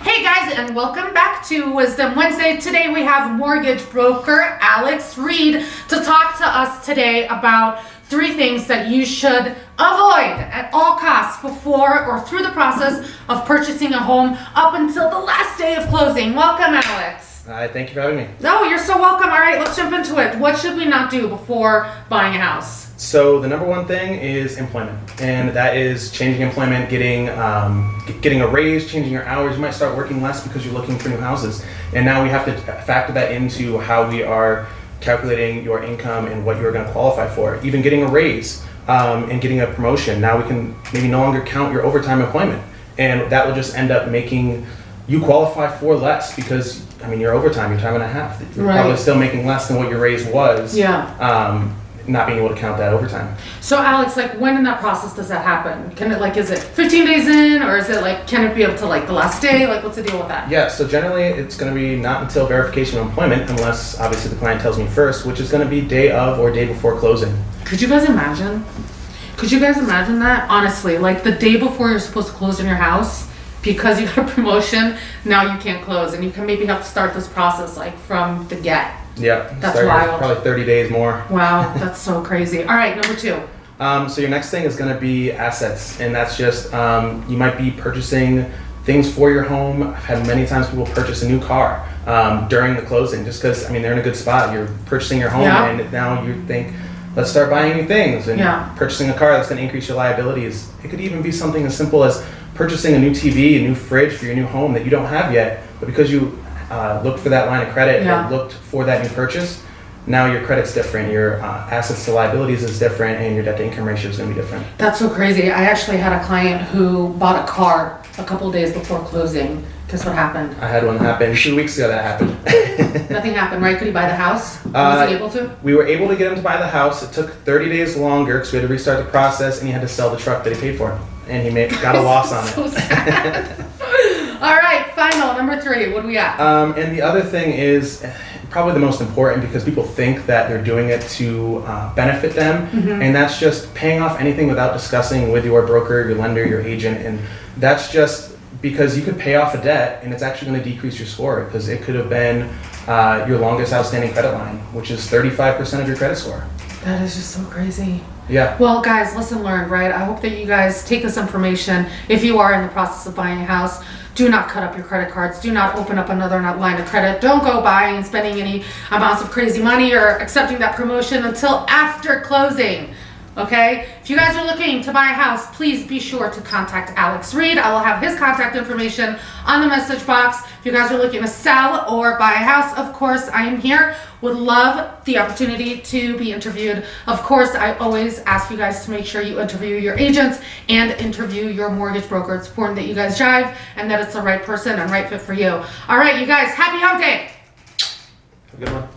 Hey guys, and welcome back to Wisdom Wednesday. Today we have mortgage broker Alex Reid to talk to us today about 3 things that you should avoid at all costs before or through the process of purchasing a home up until the last day of closing. Welcome, Alex. Hi, thank you for having me. No, you're so welcome. All right, let's jump into it. What should we not do before buying a house? So the number one thing is employment, and that is changing employment, getting a raise, changing your hours. You might start working less because you're looking for new houses, and now we have to factor that into how we are calculating your income and what you're going to qualify for. Even getting a raise and getting a promotion. Now we can maybe no longer count your overtime employment, and that will just end up making you qualify for less because your overtime, your time and a half, you're probably still making less than what your raise was. Yeah. Not being able to count that overtime. So Alex, when in that process does that happen? Can it is it 15 days in, or is it can it be up to the last day? What's the deal with that? Yeah, so generally it's going to be not until verification of employment, unless obviously the client tells me first, which is going to be day of or day before closing. Could you guys imagine? That? Honestly, the day before you're supposed to close in your house, because you got a promotion, now you can't close, and you can maybe have to start this process from the get. Yeah, that's wild. Probably 30 days more. Wow, that's so crazy. All right, number 2. So your next thing is going to be assets, and that's just you might be purchasing things for your home. I've had many times people purchase a new car during the closing just because they're in a good spot. You're purchasing your home, and now you think, let's start buying new things, and purchasing a car that's going to increase your liabilities. It could even be something as simple as purchasing a new TV, a new fridge for your new home that you don't have yet, but because you looked for that line of credit or looked for that new purchase, now your credit's different, your assets to liabilities is different, and your debt to income ratio is going to be different. That's so crazy. I actually had a client who bought a car a couple of days before closing. Guess what happened? I had one happen 2 weeks ago. That happened. Nothing happened, right? Could he buy the house? Was he able to? We were able to get him to buy the house. It took 30 days longer because we had to restart the process, and he had to sell the truck that he paid for, and he got a loss on it. So sad. All right, final, number 3. What do we got? And the other thing is probably the most important because people think that they're doing it to benefit them, and that's just paying off anything without discussing with your broker, your lender, your agent, and that's just because you could pay off a debt and it's actually going to decrease your score because it could have been your longest outstanding credit line, which is 35% of your credit score. That is just so crazy. Yeah. Well, guys, lesson learned, right? I hope that you guys take this information. If you are in the process of buying a house, do not cut up your credit cards. Do not open up another line of credit. Don't go buying and spending any amounts of crazy money or accepting that promotion until after closing. Okay? If you guys are looking to buy a house, please be sure to contact Alex Reid. I will have his contact information on the message box. If you guys are looking to sell or buy a house, of course, I am here. Would love the opportunity to be interviewed. Of course, I always ask you guys to make sure you interview your agents and interview your mortgage broker. It's important that you guys jive and that it's the right person and right fit for you. All right, you guys, happy hump day. Have a good one.